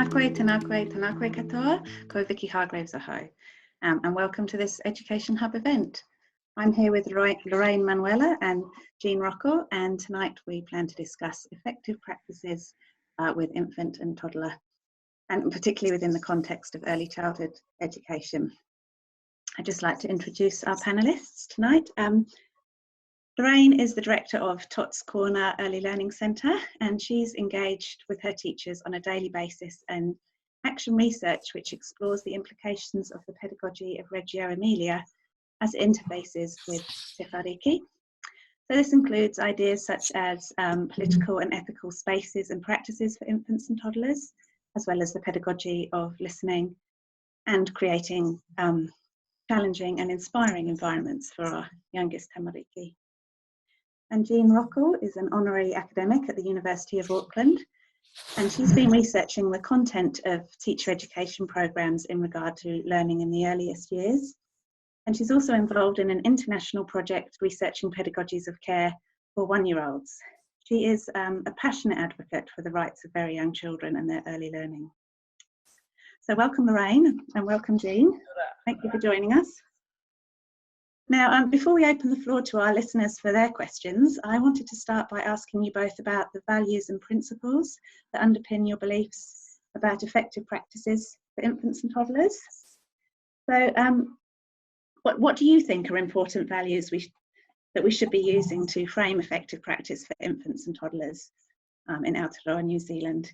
Tēnā koe katoa, ko Vicki Hargraves aho, and welcome to this Education Hub event. I'm here with Lorraine Manuela and Jean Rockel, and tonight we plan to discuss effective practices with infant and toddler, and particularly within the context of early childhood education. I'd just like to introduce our panellists tonight. Lorraine is the director of Tots Corner Early Learning Centre, and she's engaged with her teachers on a daily basis in action research which explores the implications of the pedagogy of Reggio Emilia as it interfaces with Te Whāriki. So this includes ideas such as political and ethical spaces and practices for infants and toddlers, as well as the pedagogy of listening and creating challenging and inspiring environments for our youngest tamariki. And Jean Rockel is an honorary academic at the University of Auckland, and she's been researching the content of teacher education programs in regard to learning in the earliest years. And she's also involved in an international project researching pedagogies of care for one-year-olds. She is a passionate advocate for the rights of very young children and their early learning. So welcome Lorraine, and welcome Jean. Thank you for joining us. Now, before we open the floor to our listeners for their questions, I wanted to start by asking you both about the values and principles that underpin your beliefs about effective practices for infants and toddlers. So, what do you think are important values that we should be using to frame effective practice for infants and toddlers in Aotearoa, New Zealand?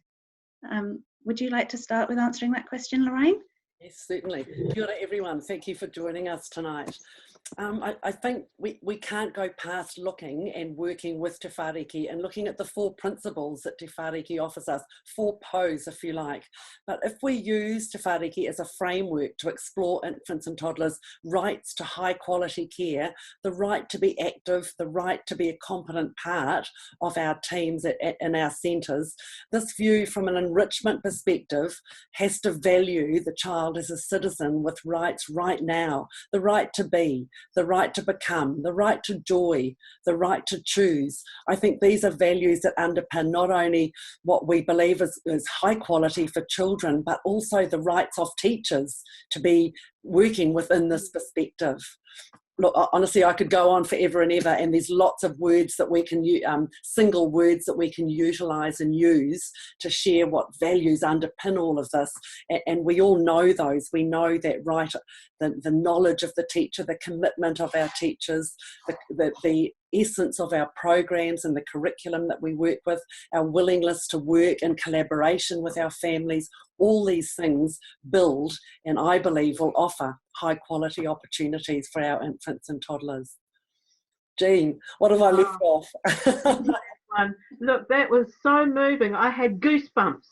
Would you like to start with answering that question, Lorraine? Yes, certainly. Kia ora everyone, thank you for joining us tonight. I think we can't go past looking and working with Te Whāriki and looking at the four principles that Te Whāriki offers us, four pos if you like. But if we use Te Whāriki as a framework to explore infants and toddlers' rights to high quality care, the right to be active, the right to be a competent part of our teams in our centres, this view from an enrichment perspective has to value the child as a citizen with rights right now, the right to be, the right to become, the right to joy, the right to choose. I think these are values that underpin not only what we believe is high quality for children, but also the rights of teachers to be working within this perspective. Look, honestly, I could go on forever and ever, and there's lots of words that we can use, single words that we can utilise and use to share what values underpin all of this. And we all know those. We know that, right, the knowledge of the teacher, the commitment of our teachers, the essence of our programs and the curriculum that we work with, our willingness to work in collaboration with our families, all these things build and I believe will offer high quality opportunities for our infants and toddlers. Jean, what have I left off? Look, that was so moving. I had goosebumps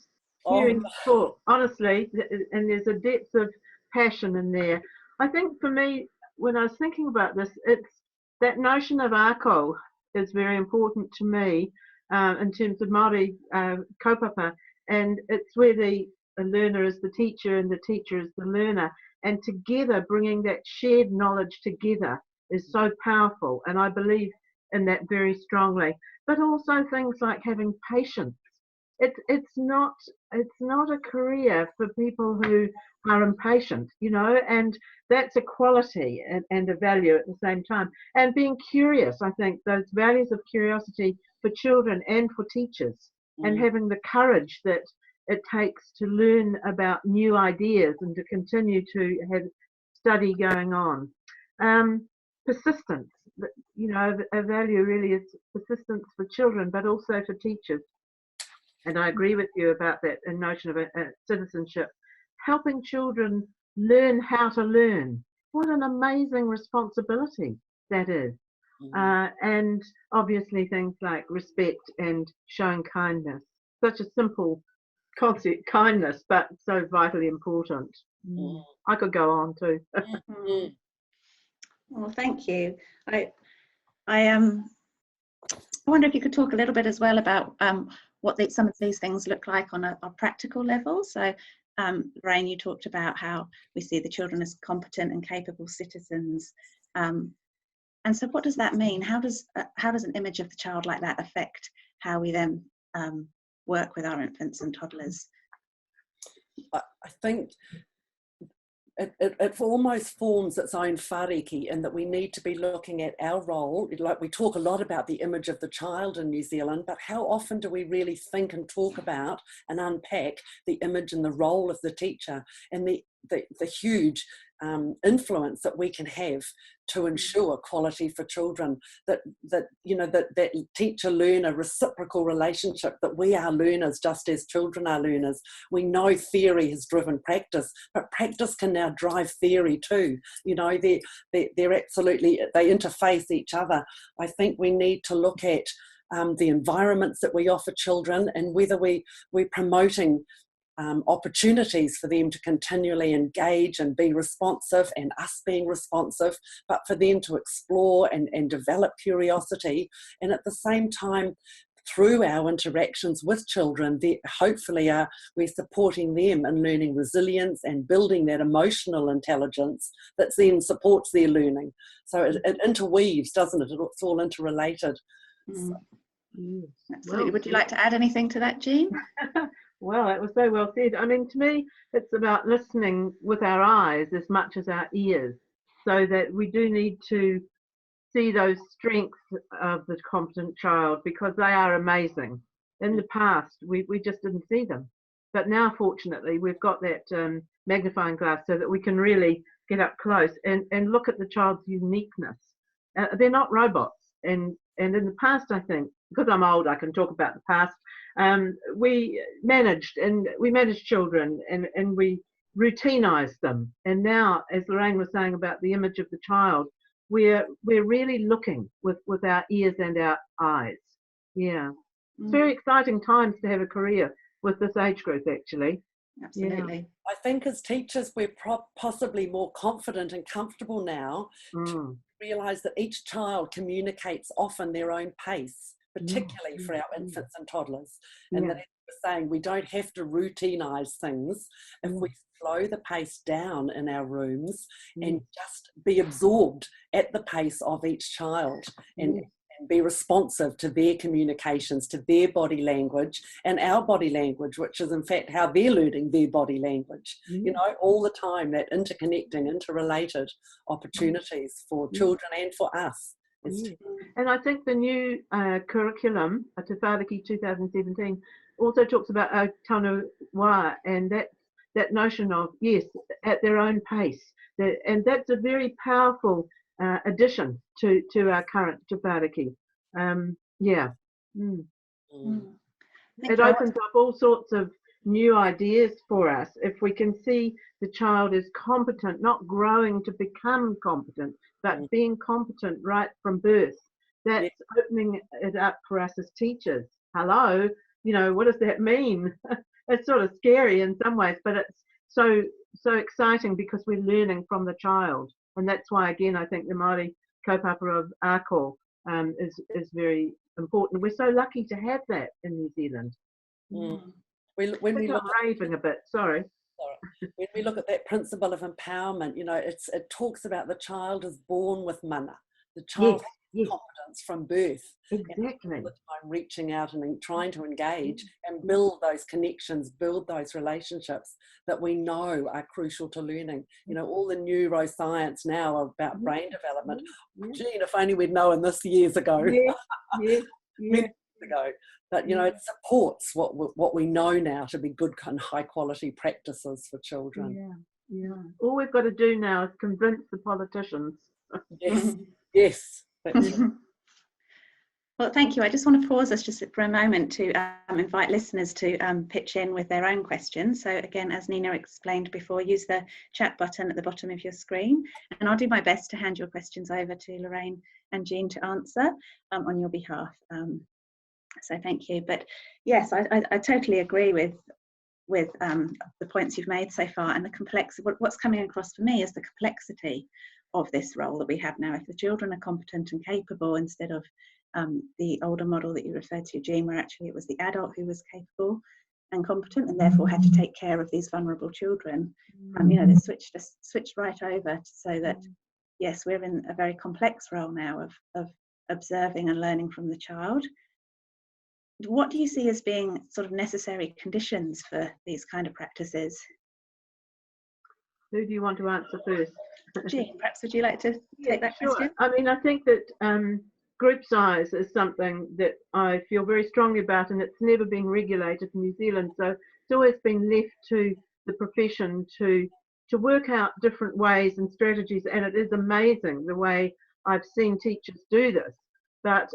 hearing you talk, honestly, and there's a depth of passion in there. I think for me, when I was thinking about this, it's that notion of ako is very important to me in terms of Māori kaupapa, and it's where the learner is the teacher and the teacher is the learner, and together bringing that shared knowledge together is so powerful, and I believe in that very strongly. But also things like having patience. It's not a career for people who are impatient, you know, and that's a quality and a value at the same time. And being curious, I think those values of curiosity for children and for teachers, and having the courage that it takes to learn about new ideas and to continue to have study going on. Persistence, you know, a value really is persistence for children, but also for teachers. And I agree with you about that notion of citizenship. Helping children learn how to learn. What an amazing responsibility that is. And obviously things like respect and showing kindness. Such a simple concept, kindness, but so vitally important. I could go on too. Well, thank you. I wonder if you could talk a little bit as well about what some of these things look like on a practical level. So, Lorraine, you talked about how we see the children as competent and capable citizens. And so what does that mean? How does an image of the child like that affect how we then work with our infants and toddlers? I think it almost forms its own whāriki, in that we need to be looking at our role. Like, we talk a lot about the image of the child in New Zealand, but how often do we really think and talk about and unpack the image and the role of the teacher, and the huge influence that we can have to ensure quality for children, that teacher-learner reciprocal relationship, that we are learners just as children are learners. We know theory has driven practice, but practice can now drive theory too. They're absolutely, they interface each other. I think we need to look at the environments that we offer children, and whether we're promoting opportunities for them to continually engage and be responsive, and us being responsive, but for them to explore and develop curiosity. And at the same time, through our interactions with children, hopefully we're supporting them in learning resilience and building that emotional intelligence that then supports their learning. So it interweaves, doesn't it? It's all interrelated. Mm. So. Yes. Absolutely. Well, would you like to add anything to that, Jean? Well, that was so well said. I mean, to me, it's about listening with our eyes as much as our ears, so that we do need to see those strengths of the competent child, because they are amazing. In the past, we just didn't see them. But now, fortunately, we've got that magnifying glass so that we can really get up close and look at the child's uniqueness. They're not robots. And in the past, I think, because I'm old, I can talk about the past, we managed children, and we routinized them. And now, as Lorraine was saying about the image of the child, we're really looking with our ears and our eyes. Yeah. It's very exciting times to have a career with this age group, actually. Absolutely. Yeah. I think as teachers, we're possibly more confident and comfortable now to realise that each child communicates often their own pace, particularly for our infants and toddlers. And that, as we're saying, we don't have to routinise things. If we slow the pace down in our rooms and just be absorbed at the pace of each child, and be responsive to their communications, to their body language and our body language, which is in fact how they're learning their body language. All the time, that interconnecting, interrelated opportunities for children and for us. And I think the new curriculum, Te Whāriki 2017, also talks about tanu wā, and that notion of, yes, at their own pace. And that's a very powerful addition to our current Te Whāriki. It opens up all sorts of new ideas for us if we can see the child is competent, not growing to become competent, but being competent right from birth. That's opening it up for us as teachers. Hello, what does that mean? It's sort of scary in some ways, but it's so exciting because we're learning from the child. And that's why, again, I think the Māori kaupapa of Ako is very important. We're so lucky to have that in New Zealand. When we look raving a bit, sorry. When we look at that principle of empowerment, it talks about the child is born with mana. The child has confidence from birth. Exactly. And all the time reaching out and trying to engage and build those connections, build those relationships that we know are crucial to learning. All the neuroscience now about brain development. Gee, if only we'd known this years ago. Many years ago. But it supports what we know now to be good and high quality practices for children. All we've got to do now is convince the politicians. Yes. Well, thank you. I just want to pause us just for a moment to invite listeners to pitch in with their own questions. So again, as Nina explained before, use the chat button at the bottom of your screen, and I'll do my best to hand your questions over to Lorraine and Jean to answer on your behalf. So thank you. But yes, I totally agree with the points you've made so far, and the complexity. What's coming across for me is the complexity of this role that we have now. If the children are competent and capable, instead of the older model that you referred to, Jean, where actually it was the adult who was capable and competent and therefore had to take care of these vulnerable children, they switched right over so that, yes, we're in a very complex role now of observing and learning from the child. What do you see as being sort of necessary conditions for these kind of practices, Who do you want to answer first? Jean, perhaps would you like to take that sure. question? I mean, I think that group size is something that I feel very strongly about, and it's never been regulated in New Zealand. So it's always been left to the profession to work out different ways and strategies. And it is amazing the way I've seen teachers do this. But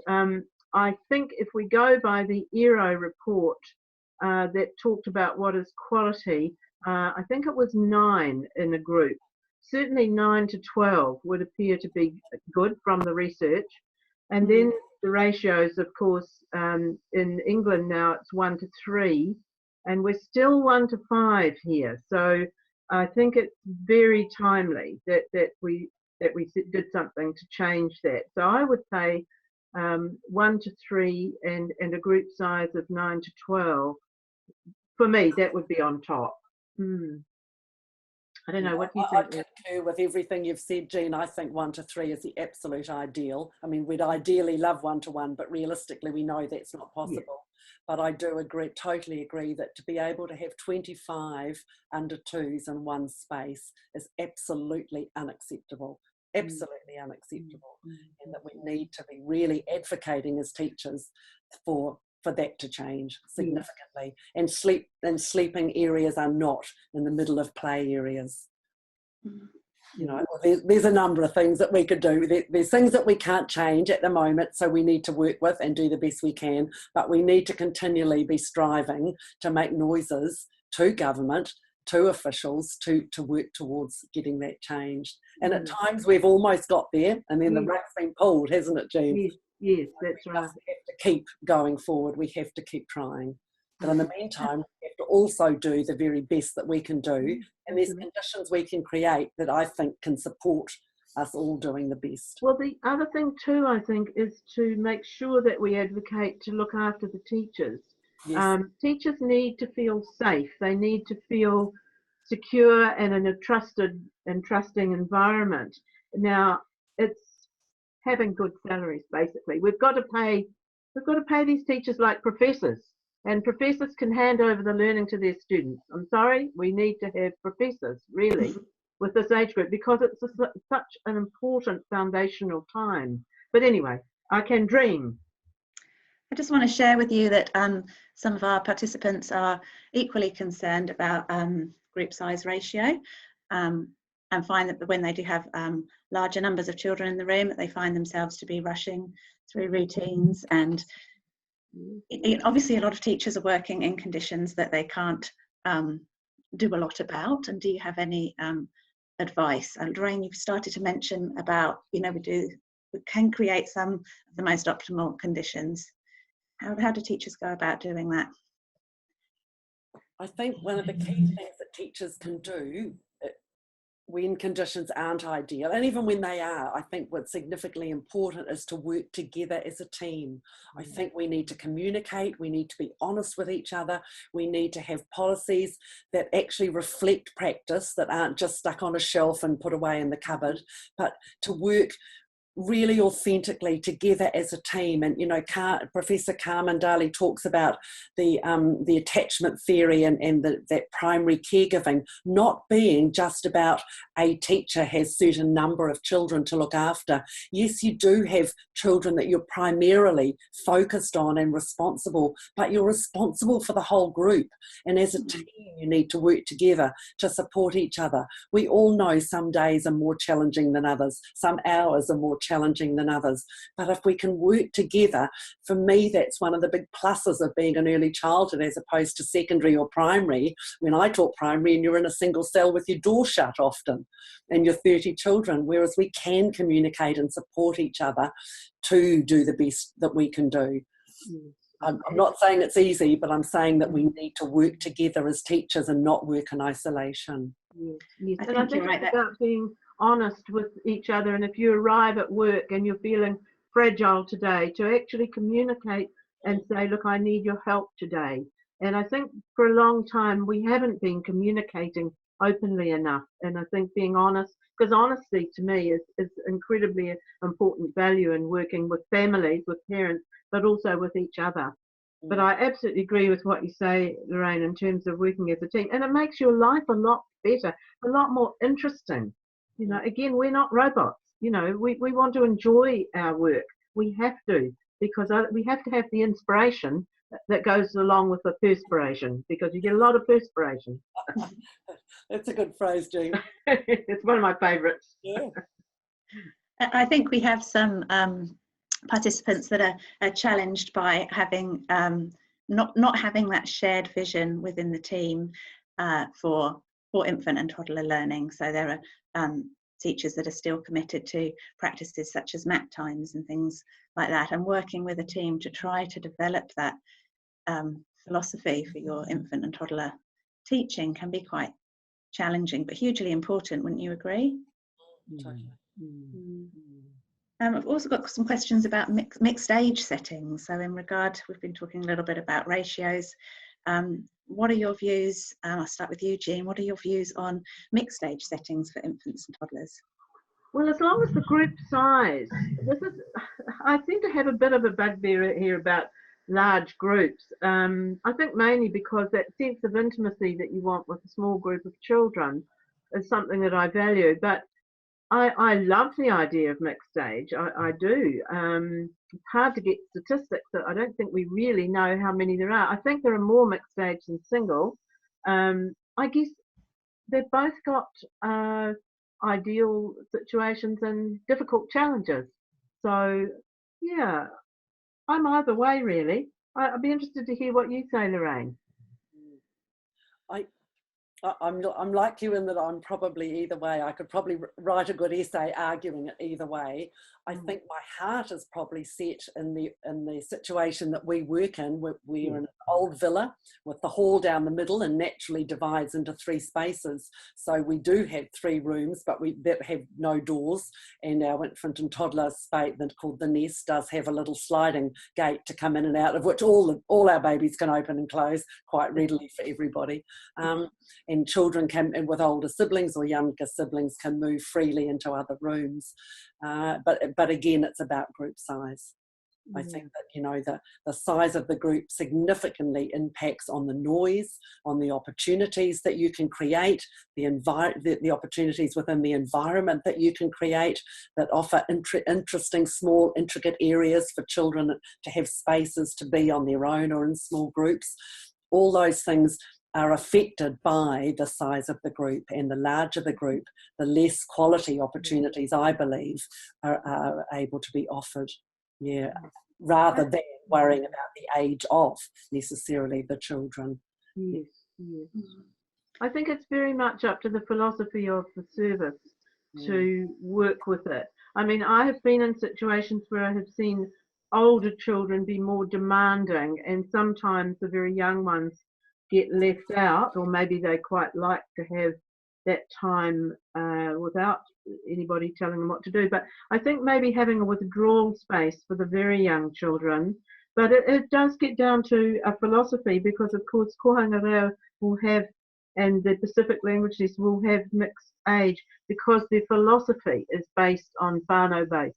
I think if we go by the ERO report that talked about what is quality, I think it was 9 in a group. Certainly 9 to 12 would appear to be good from the research. And then the ratios, of course, in England now it's 1 to 3, and we're still 1 to 5 here. So I think it's very timely that we did something to change that. So I would say 1 to 3 and a group size of 9 to 12. For me, that would be on top. I don't know, what do you think? I concur with everything you've said, Jean. I think 1 to 3 is the absolute ideal. I mean, we'd ideally love 1 to 1, but realistically we know that's not possible. Yeah. But I do totally agree that to be able to have 25 under 2s in one space is absolutely unacceptable. Absolutely unacceptable. And that we need to be really advocating as teachers for that to change significantly. And sleeping areas are not in the middle of play areas. You know, there's a number of things that we could do. There's things that we can't change at the moment, so we need to work with and do the best we can, but we need to continually be striving to make noises to government, to officials, to work towards getting that changed. And at times we've almost got there, and then the rug's been pulled, hasn't it, Jean? Yes, that's right. We have to keep going forward. We have to keep trying. But in the meantime, we have to also do the very best that we can do. And there's conditions we can create that I think can support us all doing the best. Well, the other thing too, I think, is to make sure that we advocate to look after the teachers. Yes. Teachers need to feel safe. They need to feel secure and in a trusted and trusting environment. Now, it's having good salaries, basically. We've got to pay these teachers like professors, and professors can hand over the learning to their students. I'm sorry, we need to have professors, really, with this age group, because it's such an important foundational time. But anyway, I can dream. I just want to share with you that some of our participants are equally concerned about group size ratio. And find that when they do have larger numbers of children in the room, that they find themselves to be rushing through routines. And obviously a lot of teachers are working in conditions that they can't do a lot about. And do you have any advice? And Lorraine, you've started to mention about, you know, we can create some of the most optimal conditions. How do teachers go about doing that? I think one of the key things that teachers can do when conditions aren't ideal, and even when they are, I think what's significantly important is to work together as a team. I think we need to communicate, we need to be honest with each other, we need to have policies that actually reflect practice, that aren't just stuck on a shelf and put away in the cupboard, but to work really authentically together as a team. And you know, Professor Carmen Daly talks about the attachment theory and that primary caregiving not being just about a teacher has certain number of children to look after. Yes, you do have children that you're primarily focused on and responsible, but you're responsible for the whole group, and as a team you need to work together to support each other. We all know some days are more challenging than others, some hours are more challenging than others, but if we can work together, for me that's one of the big pluses of being an early childhood as opposed to secondary or primary. When I taught primary, and you're in a single cell with your door shut often and you're 30 children, whereas we can communicate and support each other to do the best that we can do. I'm not saying it's easy, but I'm saying that we need to work together as teachers and not work in isolation. Yes. And I think it's about being honest with each other, and if you arrive at work and you're feeling fragile today, to actually communicate and say, look, I need your help today. And I think for a long time we haven't been communicating openly enough, and I think being honest, because honesty to me is incredibly important value in working with families, with parents, but also with each other. But I absolutely agree with what you say, Lorraine, in terms of working as a team. And it makes your life a lot better, a lot more interesting. You know, again, we're not robots. You know, we want to enjoy our work. We have to, because we have to have the inspiration that goes along with the perspiration, because you get a lot of perspiration. That's a good phrase, Jean. It's one of my favourites. Yeah. I think we have some participants that are challenged by having not having that shared vision within the team for infant and toddler learning. So there are teachers that are still committed to practices such as map times and things like that, and working with a team to try to develop that philosophy for your infant and toddler teaching can be quite challenging, but hugely important, wouldn't you agree? Totally. I've also got some questions about mixed age settings. So in regard, we've been talking a little bit about ratios. What are your views? I'll start with you, Jean. What are your views on mixed age settings for infants and toddlers? Well, as long as the group size, I seem to have a bit of a bugbear here about large groups. I think mainly because that sense of intimacy that you want with a small group of children is something that I value. But I love the idea of mixed age. I do. It's hard to get statistics. So I don't think we really know how many there are. I think there are more mixed age than single. I guess they've both got ideal situations and difficult challenges. So, yeah, I'm either way, really. I'd be interested to hear what you say, Lorraine. I'm like you in that I'm probably either way. I could probably write a good essay arguing it either way. I think my heart is probably set in the situation that we work in. We're in an old villa with the hall down the middle and naturally divides into 3 spaces. So we do have 3 rooms, but that have no doors. And our infant and toddler space, called the nest, does have a little sliding gate to come in and out of, which all our babies can open and close quite readily for everybody. And children can, and with older siblings or younger siblings, can move freely into other rooms. But again, it's about group size. I think that, you know, the size of the group significantly impacts on the noise, on the opportunities that you can create, the opportunities within the environment that you can create that offer interesting, small, intricate areas for children to have spaces to be on their own or in small groups. All those things are affected by the size of the group, and the larger the group, the less quality opportunities, I believe, are able to be offered. Yeah, rather than worrying about the age of necessarily the children. Yes. I think it's very much up to the philosophy of the service to work with it. I mean, I have been in situations where I have seen older children be more demanding, and sometimes the very young ones get left out, or maybe they quite like to have that time without anybody telling them what to do. But I think maybe having a withdrawal space for the very young children, but it does get down to a philosophy, because of course Kohanga Reo will have, and the Pacific languages will have mixed age, because their philosophy is based on whānau-based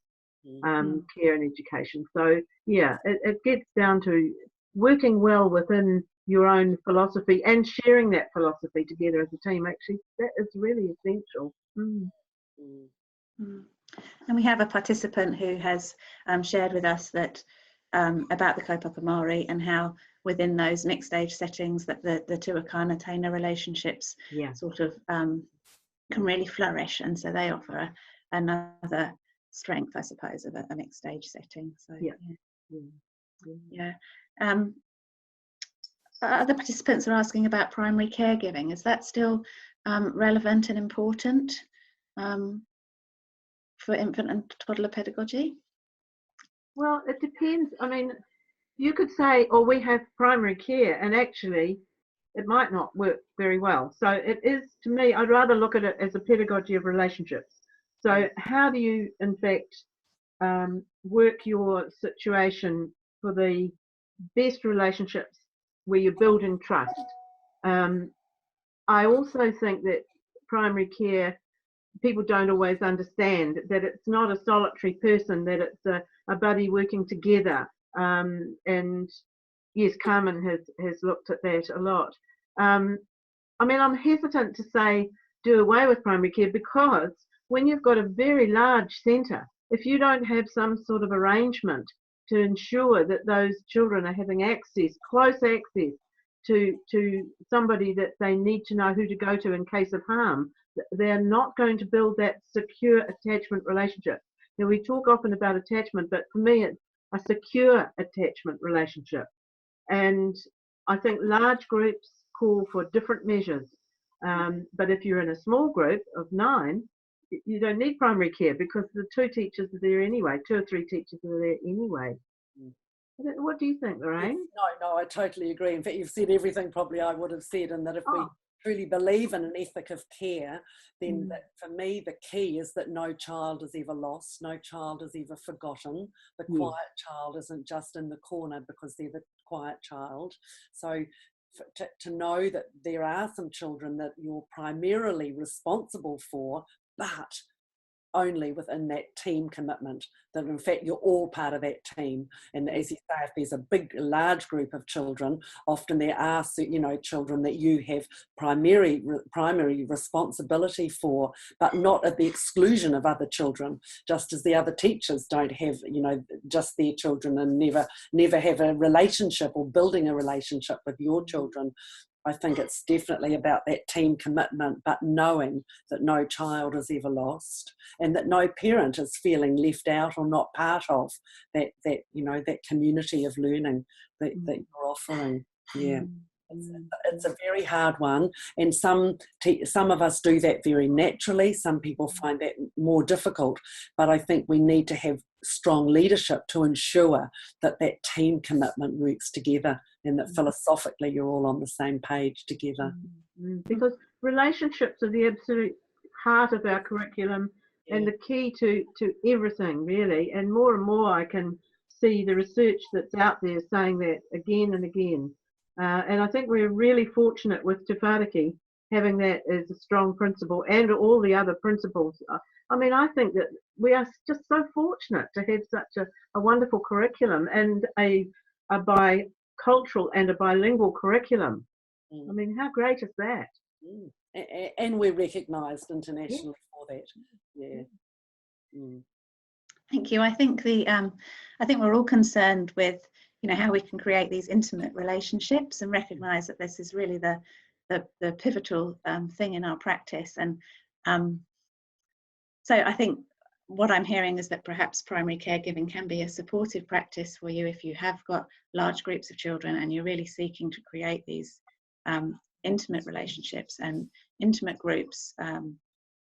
care and education. So yeah, it gets down to working well within your own philosophy and sharing that philosophy together as a team. Actually, that is really essential. And we have a participant who has shared with us that about the kaupapa Māori, and how within those mixed age settings that the tuakana taina relationships sort of can really flourish, and so they offer another strength, I suppose, of a mixed age setting. So other participants are asking about primary caregiving. Is that still relevant and important for infant and toddler pedagogy? Well, it depends. I mean, you could say, oh, we have primary care, and actually it might not work very well. So it is, to me, I'd rather look at it as a pedagogy of relationships. So how do you, in fact, work your situation for the best relationships where you're building trust? I also think that primary care, people don't always understand that it's not a solitary person, that it's a buddy working together. And yes, Carmen has looked at that a lot. I mean, I'm hesitant to say do away with primary care, because when you've got a very large centre, if you don't have some sort of arrangement to ensure that those children are having access, close access to somebody that they need to know who to go to in case of harm, they're not going to build that secure attachment relationship. Now, we talk often about attachment, but for me, it's a secure attachment relationship. And I think large groups call for different measures. But if you're in a small group of 9, you don't need primary care, because the 2 teachers are there anyway, 2 or 3 teachers are there anyway. What do you think, Lorraine? No, I totally agree. In fact, you've said everything probably I would have said, and that if we truly believe in an ethic of care, then that, for me, the key is that no child is ever lost, no child is ever forgotten. The quiet child isn't just in the corner because they're the quiet child. So to know that there are some children that you're primarily responsible for, but only within that team commitment, that in fact you're all part of that team. And as you say, if there's a large group of children, often there are, you know, children that you have primary responsibility for, but not at the exclusion of other children, just as the other teachers don't have, you know, just their children and never have a relationship or building a relationship with your children. I think it's definitely about that team commitment, but knowing that no child is ever lost, and that no parent is feeling left out or not part of that you know, that community of learning that you're offering. Yeah. It's a very hard one, and some of us do that very naturally. Some people find that more difficult, but I think we need to have strong leadership to ensure that that team commitment works together, and that philosophically you're all on the same page together. Because relationships are the absolute heart of our curriculum and the key to everything, really. And more I can see the research that's out there saying that again and again. And I think we're really fortunate with Te Whāriki having that as a strong principle, and all the other principles. I mean, I think that we are just so fortunate to have such a wonderful curriculum, and a bicultural and a bilingual curriculum. I mean, how great is that? And we're recognised internationally for that. Yeah. Thank you. I think we're all concerned with, you know, how we can create these intimate relationships and recognise that this is really the pivotal thing in our practice. And so I think what I'm hearing is that perhaps primary caregiving can be a supportive practice for you if you have got large groups of children and you're really seeking to create these intimate relationships and intimate groups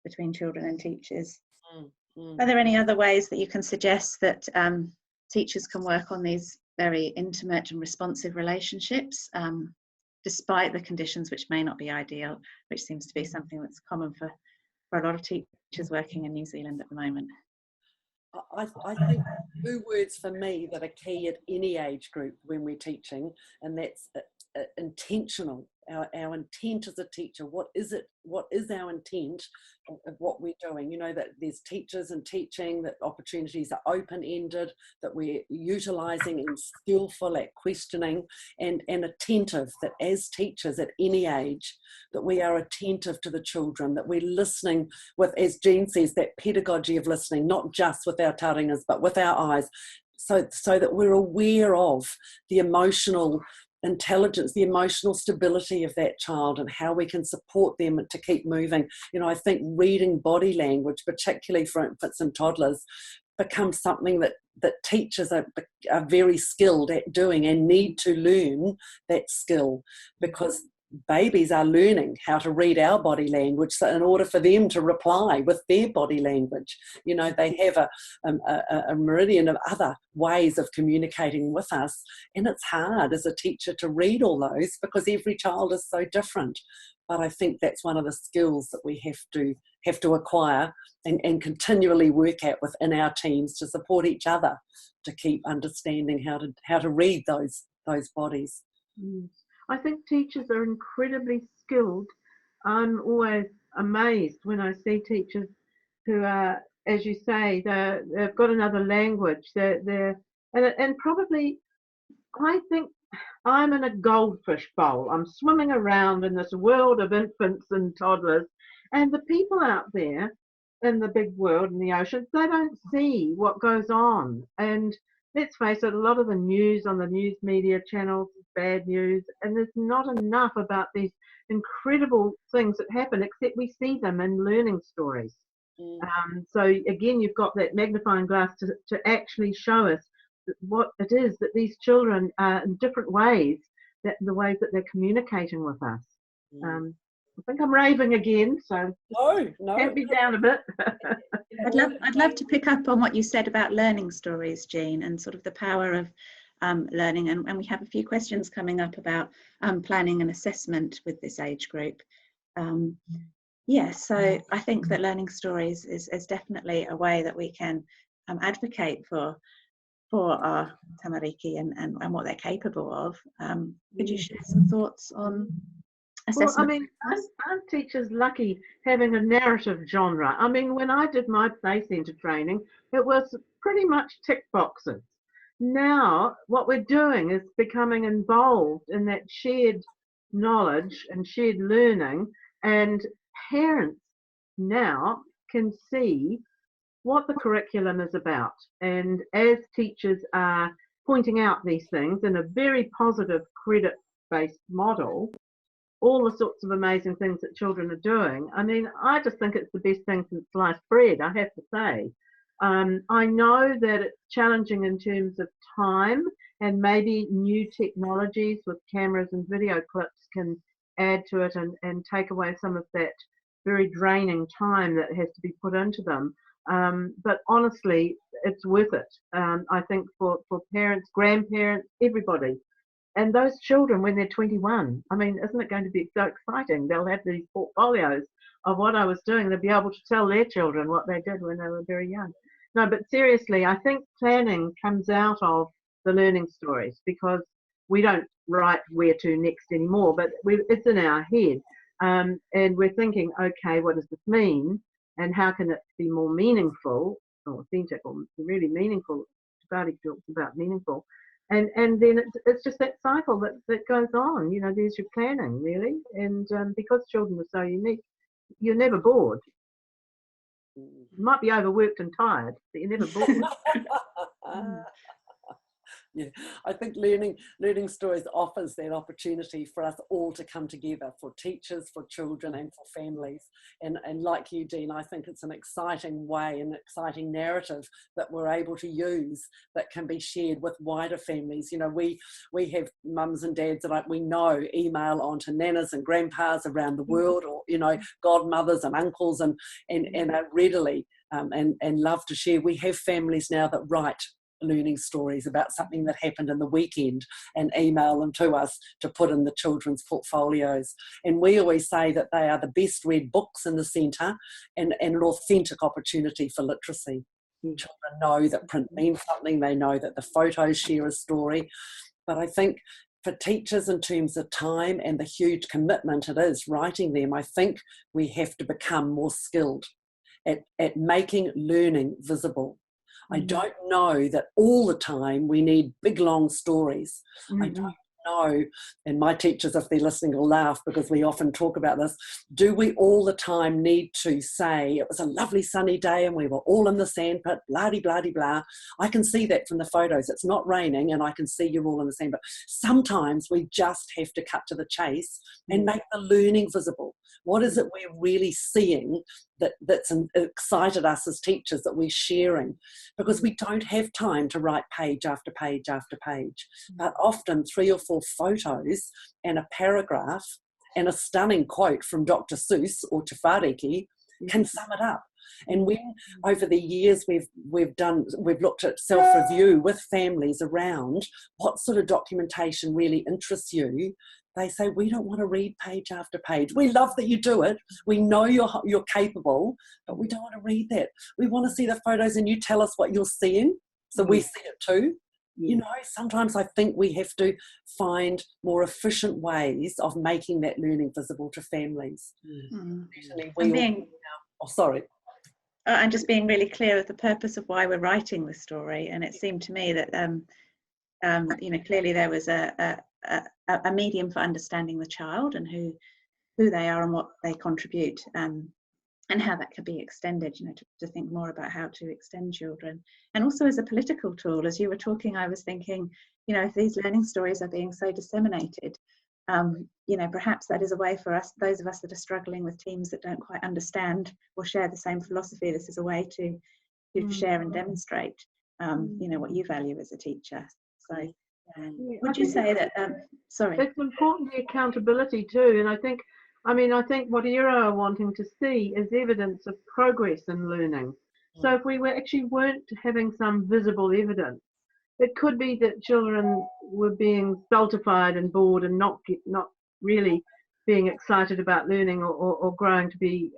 between children and teachers. Are there any other ways that you can suggest that teachers can work on these very intimate and responsive relationships, despite the conditions which may not be ideal, which seems to be something that's common for a lot of teachers working in New Zealand at the moment? I think 2 words for me that are key at any age group when we're teaching, and that's intentional. Our intent as a teacher. What is it? What is our intent of what we're doing? You know, that there's teachers and teaching, that opportunities are open-ended, that we're utilising and skillful at questioning and attentive, that as teachers at any age, that we are attentive to the children, that we're listening with, as Jean says, that pedagogy of listening, not just with our taringas, but with our eyes, so that we're aware of the emotional intelligence, the emotional stability of that child, and how we can support them to keep moving. You know, I think reading body language, particularly for infants and toddlers, becomes something that teachers are very skilled at doing and need to learn that skill, because babies are learning how to read our body language, so in order for them to reply with their body language, you know, they have a meridian of other ways of communicating with us, and it's hard as a teacher to read all those because every child is so different. But I think that's one of the skills that we have to acquire and continually work at within our teams to support each other to keep understanding how to read those bodies. I think teachers are incredibly skilled. I'm always amazed when I see teachers who are, as you say, they've got another language. And probably, I think I'm in a goldfish bowl. I'm swimming around in this world of infants and toddlers, and the people out there in the big world in the oceans, they don't see what goes on. And let's face it, a lot of the news on the news media channels is bad news, and there's not enough about these incredible things that happen, except we see them in learning stories. So again, you've got that magnifying glass to actually show us what it is that these children are in different ways, that the ways that they're communicating with us. I think I'm raving again, so no, tamp me down a bit. I'd love to pick up on what you said about learning stories, Jean, and sort of the power of learning. And we have a few questions coming up about planning and assessment with this age group. So I think that learning stories is definitely a way that we can advocate for our tamariki and what they're capable of. Could you share some thoughts on assessment? Well, I mean, aren't teachers lucky having a narrative genre? I mean, when I did my play centre training, it was pretty much tick boxes. Now, what we're doing is becoming involved in that shared knowledge and shared learning, and parents now can see what the curriculum is about. And as teachers are pointing out these things in a very positive credit-based model, all the sorts of amazing things that children are doing. I mean, I just think it's the best thing since sliced bread, I have to say. I know that it's challenging in terms of time, and maybe new technologies with cameras and video clips can add to it and take away some of that very draining time that has to be put into them. But honestly, it's worth it. I think for parents, grandparents, everybody. And those children, when they're 21, I mean, isn't it going to be so exciting? They'll have these portfolios of what I was doing. They'll be able to tell their children what they did when they were very young. No, but seriously, I think planning comes out of the learning stories, because we don't write where to next anymore, but it's in our head. And we're thinking, okay, what does this mean? And how can it be more meaningful or authentic or really meaningful? Barty talks about meaningful. And then it's just that cycle that goes on. You know, there's your planning, really. And because children are so unique, you're never bored. You might be overworked and tired, but you're never bored. Yeah, I think learning stories offers that opportunity for us all to come together, for teachers, for children and for families. And like you, Dean, I think it's an exciting way, an exciting narrative that we're able to use that can be shared with wider families. You know, we have mums and dads that we know email on to nanas and grandpas around the world, or, you know, godmothers and uncles and are readily and love to share. We have families now that write learning stories about something that happened in the weekend and email them to us to put in the children's portfolios. And we always say that they are the best read books in the centre and an authentic opportunity for literacy. Children know that print means something, they know that the photos share a story. But I think for teachers, in terms of time and the huge commitment it is writing them, I think we have to become more skilled at making learning visible. I don't know that all the time we need big, long stories. I don't know, and my teachers, if they're listening, will laugh because we often talk about this. Do we all the time need to say, it was a lovely sunny day and we were all in the sandpit, blah-de-blah-de-blah. I can see that from the photos. It's not raining and I can see you're all in the sandpit. Sometimes we just have to cut to the chase and make the learning visible. What is it we're really seeing that's excited us as teachers, that we're sharing? Because we don't have time to write page after page after page. But often 3 or 4 photos and a paragraph and a stunning quote from Dr. Seuss or Te Whāriki can sum it up. And when over the years we've looked at self-review with families around what sort of documentation really interests you, they say, we don't want to read page after page. We love that you do it. We know you're capable, but we don't want to read that. We want to see the photos and you tell us what you're seeing, so we see it too. You know, sometimes I think we have to find more efficient ways of making that learning visible to families. And just being really clear of the purpose of why we're writing the story. And it seemed to me that Clearly there was a medium for understanding the child and who they are and what they contribute, and how that could be extended, to think more about how to extend children. And also as a political tool, as you were talking, I was thinking, if these learning stories are being so disseminated, perhaps that is a way for us, those of us that are struggling with teams that don't quite understand or share the same philosophy, this is a way to share and demonstrate, what you value as a teacher. So would you say that, sorry. It's important, the accountability too, and I think what ERA are wanting to see is evidence of progress in learning. So if we weren't having some visible evidence, it could be that children were being stultified and bored and not really being excited about learning or growing to be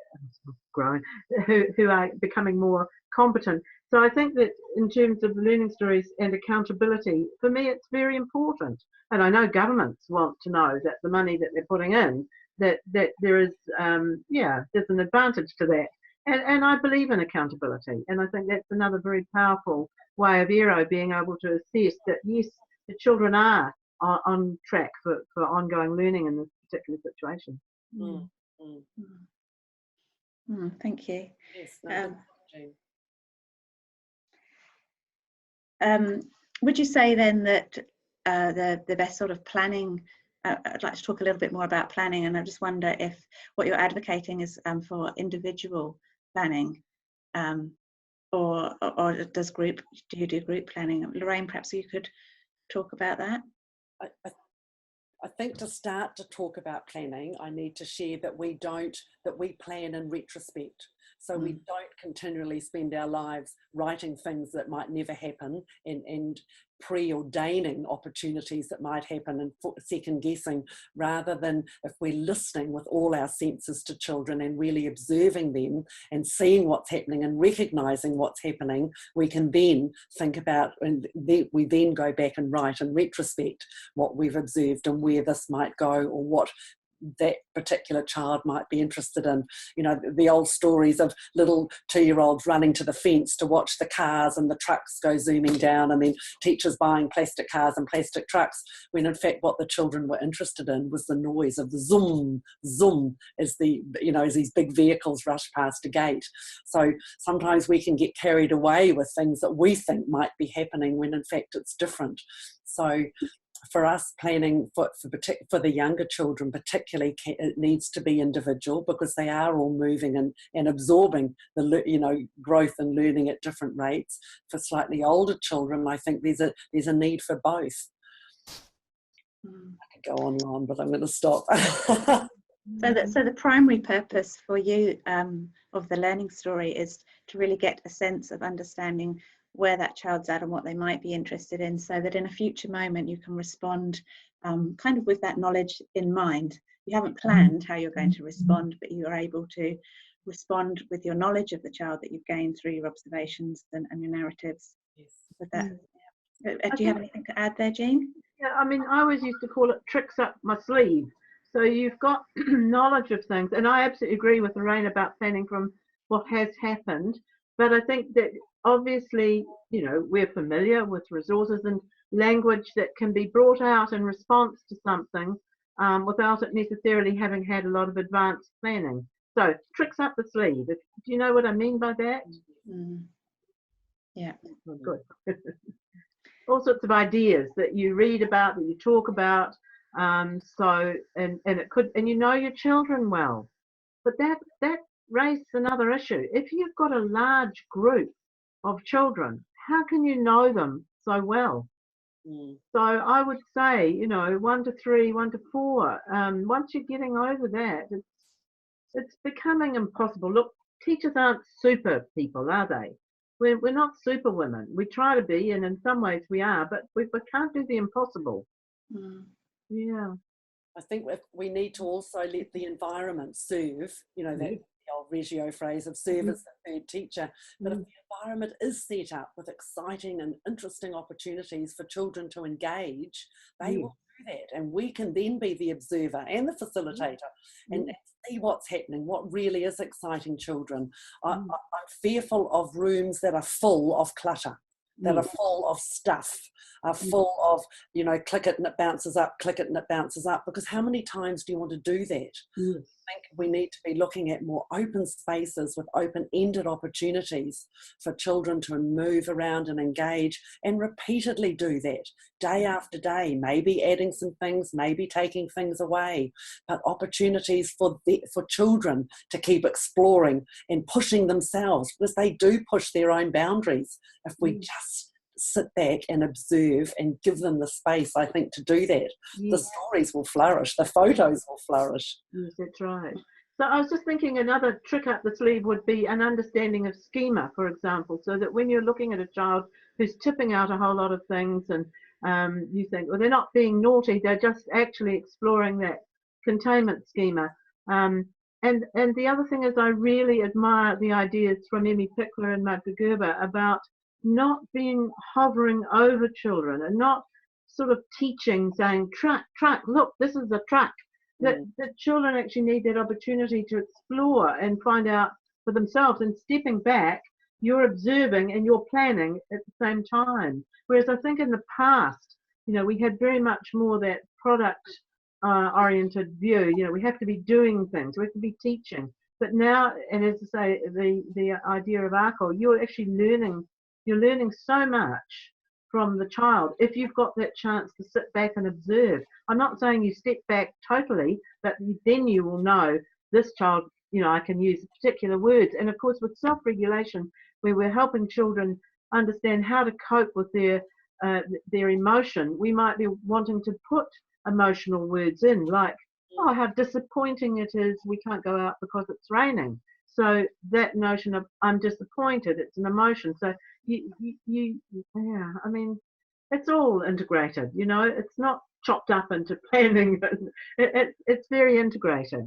who are becoming more competent. So I think that in terms of learning stories and accountability, for me it's very important. And I know governments want to know that the money that they're putting in, that there is there's an advantage to that. And I believe in accountability, and I think that's another very powerful way of ERO being able to assess that yes, the children are on track for ongoing learning in this particular situation. Thank you. Yes, would you say then that the best sort of planning, I'd like to talk a little bit more about planning, and I just wonder if what you're advocating is for individual planning, or do you do group planning? Lorraine, perhaps you could talk about that. I think to start to talk about planning, I need to share that we plan in retrospect. So we don't continually spend our lives writing things that might never happen and preordaining opportunities that might happen and second guessing, rather than if we're listening with all our senses to children and really observing them and seeing what's happening and recognizing what's happening, we can then think about, and we then go back and write in retrospect what we've observed and where this might go or what that particular child might be interested in. The old stories of little 2-year-olds running to the fence to watch the cars and the trucks go zooming down, and then teachers buying plastic cars and plastic trucks, when in fact what the children were interested in was the noise of the zoom, zoom, as these big vehicles rush past a gate. So sometimes we can get carried away with things that we think might be happening when in fact it's different. So for us, planning for the younger children particularly, it needs to be individual, because they are all moving and absorbing the growth and learning at different rates. For slightly older children, I think there's a need for both. I could go on and on, but I'm going to stop. So the primary purpose for you of the learning story is to really get a sense of understanding where that child's at and what they might be interested in, so that in a future moment you can respond kind of with that knowledge in mind. You haven't planned how you're going to respond, but you are able to respond with your knowledge of the child that you've gained through your observations and your narratives. Yes. With that. Do you have anything to add there, Jean? Yeah, I always used to call it tricks up my sleeve. So you've got knowledge of things, and I absolutely agree with Lorraine about planning from what has happened. But I think that obviously, we're familiar with resources and language that can be brought out in response to something without it necessarily having had a lot of advanced planning. So tricks up the sleeve. Do you know what I mean by that? Yeah. Oh, good. All sorts of ideas that you read about, that you talk about. And it could, and your children well. But that raises another issue. If you've got a large group of children, how can you know them so well? So I would say, 1 to 3, 1 to 4. Once you're getting over that, it's becoming impossible. Look, teachers aren't super people, are they? We're not super women. We try to be, and in some ways we are, but we can't do the impossible. Yeah. I think we need to also let the environment serve, that the old Reggio phrase of serve as the third teacher. But if the environment is set up with exciting and interesting opportunities for children to engage, they will do that. And we can then be the observer and the facilitator and see what's happening, what really is exciting children. I'm fearful of rooms that are full of clutter. that are full of stuff, are full of, you know, click it and it bounces up, click it and it bounces up, because how many times do you want to do that? I think we need to be looking at more open spaces with open-ended opportunities for children to move around and engage, and repeatedly do that day after day, maybe adding some things, maybe taking things away, but opportunities for children to keep exploring and pushing themselves, because they do push their own boundaries if we just sit back and observe and give them the space, I think, to do that. The stories will flourish, the photos will flourish. Yes, that's right. So I was just thinking another trick up the sleeve would be an understanding of schema, for example, so that when you're looking at a child who's tipping out a whole lot of things and you think, well, they're not being naughty, they're just actually exploring that containment schema. And the other thing is, I really admire the ideas from Emmy Pickler and Mudger Gerber about not being hovering over children and not sort of teaching, saying, truck, look, this is a truck. That children actually need that opportunity to explore and find out for themselves, and stepping back, you're observing and you're planning at the same time. Whereas I think in the past, you know, we had very much more that product oriented view. You know, we have to be doing things, we have to be teaching. But now, and as I say, the idea of ARCO, you're actually learning so much from the child if you've got that chance to sit back and observe. I'm not saying you step back totally, but then you will know this child, you know, I can use particular words. And of course, with self-regulation, where we're helping children understand how to cope with their emotion, we might be wanting to put emotional words in, like, oh, how disappointing it is we can't go out because it's raining. So that notion of I'm disappointed, it's an emotion. So yeah, I mean, it's all integrated, you know, it's not chopped up into planning. It's very integrated.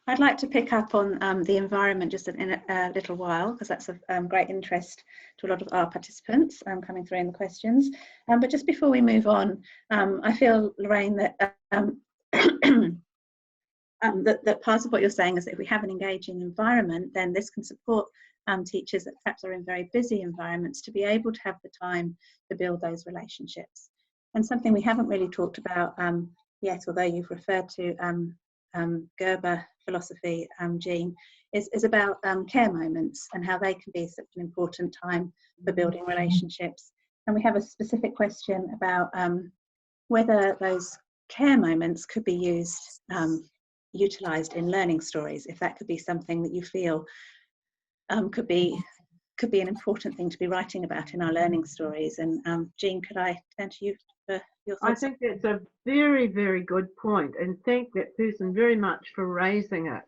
I'd like to pick up on the environment just in a little while, because that's of great interest to a lot of our participants coming through in the questions. But just before we move on, I feel, Lorraine, that that part of what you're saying is that if we have an engaging environment, then this can support teachers that perhaps are in very busy environments to be able to have the time to build those relationships. And something we haven't really talked about yet, although you've referred to Gerber philosophy, Jean, is about care moments and how they can be such an important time for building relationships. And we have a specific question about whether those care moments could be utilised in learning stories, if that could be something that you feel could be an important thing to be writing about in our learning stories. And Jean, could I turn to you for your thoughts? I think that's a very, very good point, and thank that person very much for raising it.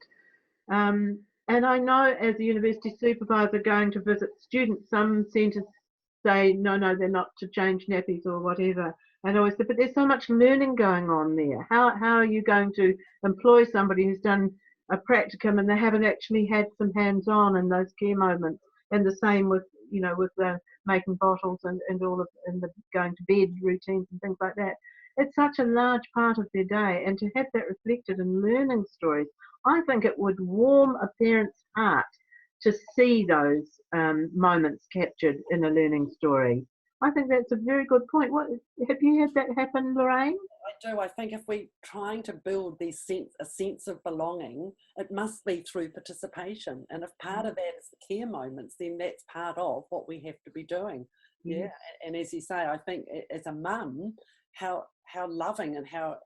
And I know, as a university supervisor going to visit students, some centres say, no, they're not to change nappies or whatever. And I always say, but there's so much learning going on there. How are you going to employ somebody who's done a practicum and they haven't actually had some hands-on in those care moments? And the same with, you know, with the making bottles and all of, and the going to bed routines and things like that. It's such a large part of their day, and to have that reflected in learning stories, I think it would warm a parent's heart to see those moments captured in a learning story. I think that's a very good point. What have you had that happen, Lorraine? I do. I think if we're trying to build a sense of belonging, it must be through participation. And if part of that is the care moments, then that's part of what we have to be doing. Yeah. And as you say, I think as a mum, how loving and how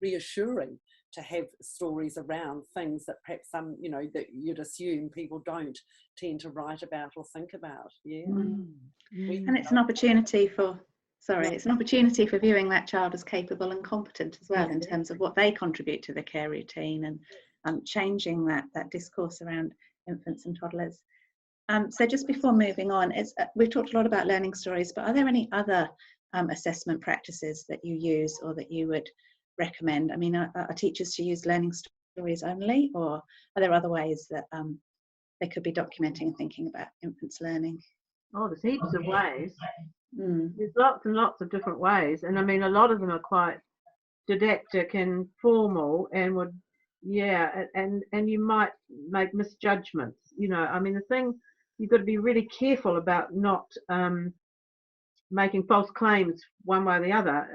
reassuring to have stories around things that perhaps some, you know, that you'd assume people don't tend to write about or think about. Yeah. And it's an opportunity for it's an opportunity for viewing that child as capable and competent as well, in terms of what they contribute to the care routine, and changing that discourse around infants and toddlers. So just before moving on, we've talked a lot about learning stories, but are there any other assessment practices that you use or that you would recommend? I mean, are teachers to use learning stories only, or are there other ways that they could be documenting and thinking about infants' learning? Oh, there's heaps of ways. There's lots and lots of different ways, and I mean, a lot of them are quite didactic and formal, and and you might make misjudgments. You know, I mean, the thing you've got to be really careful about not making false claims one way or the other.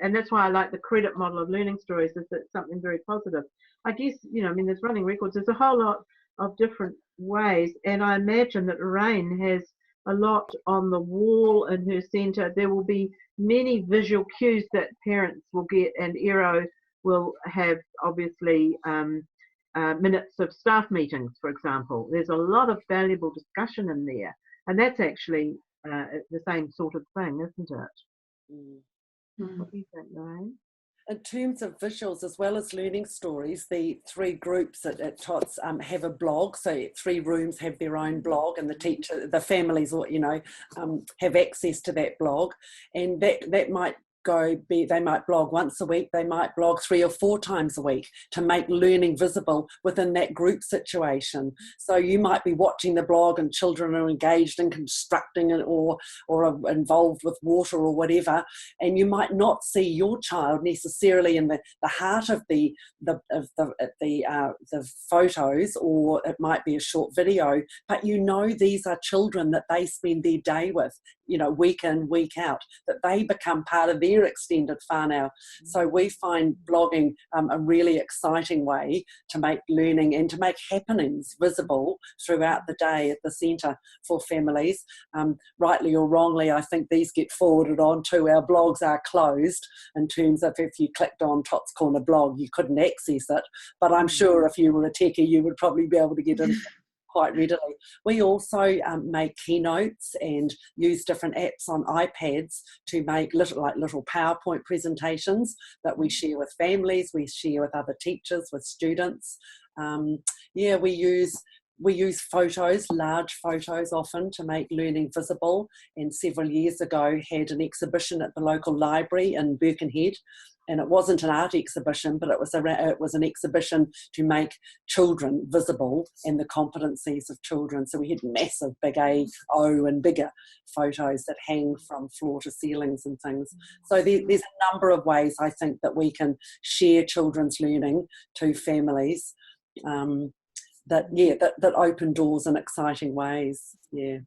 And that's why I like the credit model of learning stories, is that it's something very positive. I guess, you know, I mean, there's running records, there's a whole lot of different ways. And I imagine that Lorraine has a lot on the wall in her centre. There will be many visual cues that parents will get, and Aero will have, obviously, minutes of staff meetings, for example. There's a lot of valuable discussion in there. And that's actually the same sort of thing, isn't it? Mm. What do you think, Lorraine? In terms of visuals as well as learning stories, the 3 groups at TOTS have a blog. So 3 rooms have their own blog, and the families, or have access to that blog, and that might they might blog once a week, they might blog 3 or 4 times a week to make learning visible within that group situation. So you might be watching the blog and children are engaged in constructing it, or are involved with water or whatever, and you might not see your child necessarily in the heart of the photos, or it might be a short video, but you know these are children that they spend their day with, week in, week out, that they become part of their extended whānau. So we find blogging a really exciting way to make learning and to make happenings visible throughout the day at the centre for families. Rightly or wrongly, I think these get forwarded on to our blogs are closed, in terms of if you clicked on Tots Corner blog, you couldn't access it. But I'm sure if you were a techie, you would probably be able to get in quite readily. We also make keynotes and use different apps on iPads to make little PowerPoint presentations that we share with families, we share with other teachers, with students. We use photos, large photos often, to make learning visible, and several years ago had an exhibition at the local library in Birkenhead, and it wasn't an art exhibition, but it was an exhibition to make children visible and the competencies of children. So we had massive big A-O and bigger photos that hang from floor to ceilings and things. So there's a number of ways, I think, that we can share children's learning to families that open doors in exciting ways. Yeah.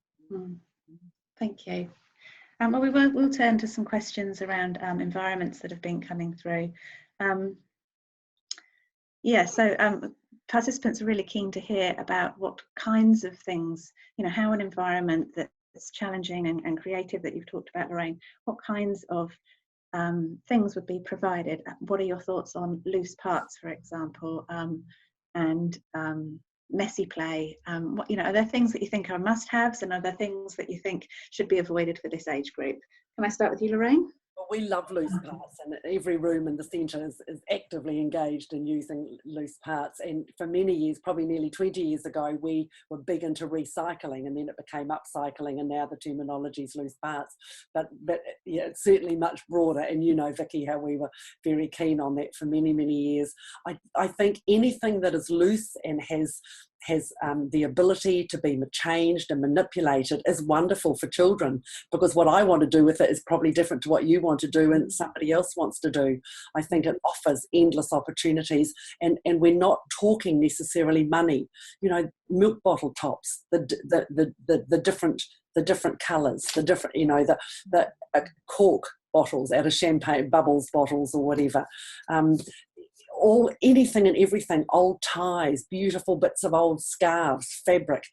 Thank you. Well, we'll turn to some questions around environments that have been coming through. Participants are really keen to hear about what kinds of things, how an environment that's challenging and creative that you've talked about, Lorraine, what kinds of things would be provided. What are your thoughts on loose parts, for example, and messy play? Are there things that you think are must-haves, and are there things that you think should be avoided for this age group? Can I start with you, Lorraine? Well, we love loose parts, and every room in the centre is actively engaged in using loose parts. And for many years, probably nearly 20 years ago, we were big into recycling, and then it became upcycling, and now the terminology is loose parts. But yeah, it's certainly much broader, and Vicki, how we were very keen on that for many, many years. I think anything that is loose and has the ability to be changed and manipulated is wonderful for children, because what I want to do with it is probably different to what you want to do and somebody else wants to do. I think it offers endless opportunities, and we're not talking necessarily money. Milk bottle tops, the different colours, the different, the cork bottles out of champagne, bubbles bottles or whatever. Anything and everything, old ties, beautiful bits of old scarves, fabric,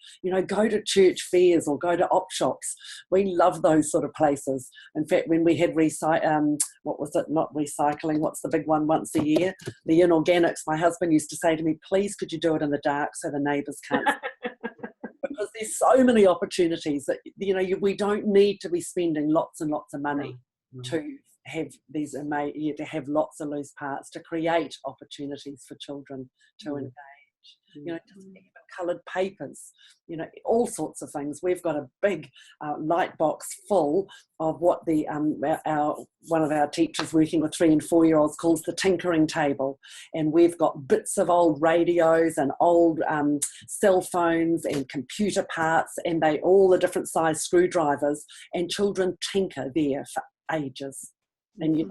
go to church fairs or go to op shops. We love those sort of places. In fact, when we had not recycling, what's the big one once a year? The inorganics, my husband used to say to me, please could you do it in the dark so the neighbours can't because there's so many opportunities that, we don't need to be spending lots and lots of money to have to have lots of loose parts, to create opportunities for children to engage. Just even coloured papers, all sorts of things. We've got a big light box full of what one of our teachers working with 3 and 4 year olds calls the tinkering table, and we've got bits of old radios and old cell phones and computer parts, and all the different size screwdrivers, and children tinker there for ages. And we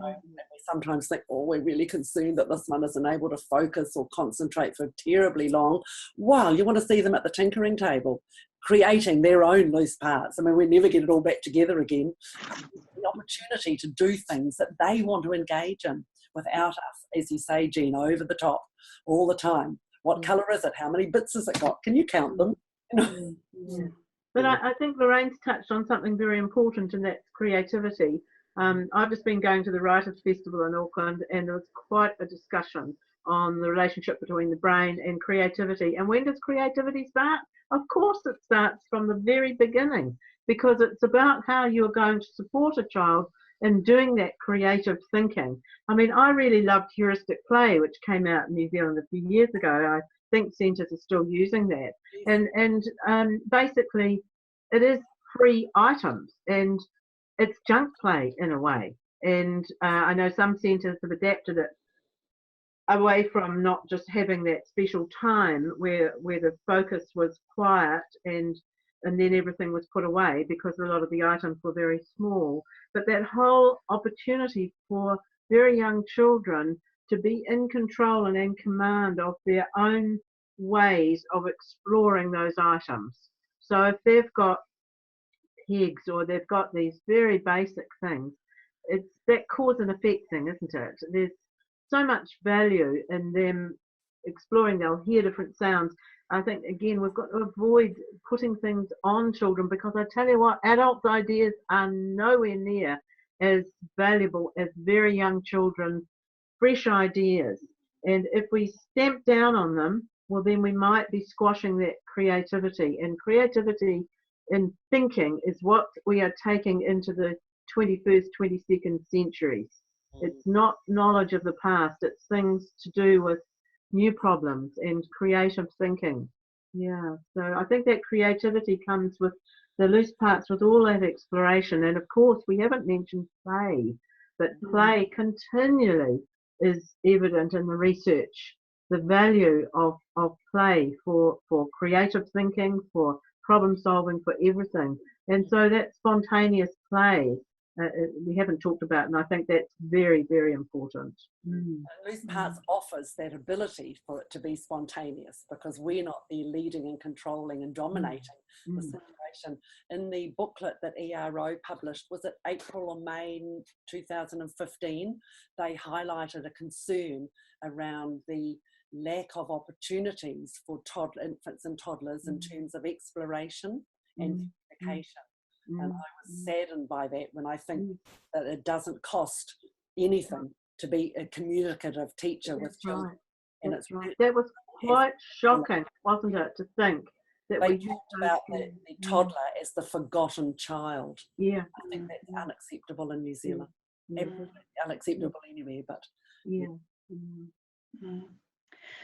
sometimes think, we're really concerned that this one isn't able to focus or concentrate for terribly long. Well, you want to see them at the tinkering table. creating their own loose parts. I mean, we never get it all back together again. The opportunity to do things that they want to engage in without us, as you say, Jean, over the top all the time. What colour is it? How many bits has it got? Can you count them? Yeah. But I think Lorraine's touched on something very important, and that's creativity. I've just been going to the Writers' Festival in Auckland, and there was quite a discussion on the relationship between the brain and creativity. And when does creativity start? Of course it starts from the very beginning, because it's about how you're going to support a child in doing that creative thinking. I mean, I really loved heuristic play, which came out in New Zealand a few years ago. I think centres are still using that. And basically, it is free items, and it's junk play in a way. And I know some centres have adapted it away from not just having that special time where the focus was quiet and then everything was put away, because a lot of the items were very small. But that whole opportunity for very young children to be in control and in command of their own ways of exploring those items. So if they've got pegs or they've got these very basic things, it's that cause and effect thing, isn't it? There's so much value in them exploring. They'll hear different sounds. I think, again, we've got to avoid putting things on children, because I tell you what, adults' ideas are nowhere near as valuable as very young children's fresh ideas. And if we stamp down on them, well, then we might be squashing that creativity. And creativity in thinking is what we are taking into the 21st, 22nd centuries. It's not knowledge of the past. It's things to do with new problems and creative thinking. Yeah, so I think that creativity comes with the loose parts, with all that exploration. And of course, we haven't mentioned play, but play continually is evident in the research. The value of play for creative thinking, for problem solving, for everything. And so that spontaneous play, we haven't talked about, and I think that's very, very important. Loose parts offers that ability for it to be spontaneous, because we're not there leading and controlling and dominating the situation. In the booklet that ERO published, was it April or May 2015, they highlighted a concern around the lack of opportunities for infants and toddlers in terms of exploration and communication. And I was saddened by that, when I think that it doesn't cost anything to be a communicative teacher with children. And it's right. That was quite shocking, wasn't it, to think that they talked about the toddler as the forgotten child. Yeah. I think that's unacceptable in New Zealand. Absolutely unacceptable anywhere, but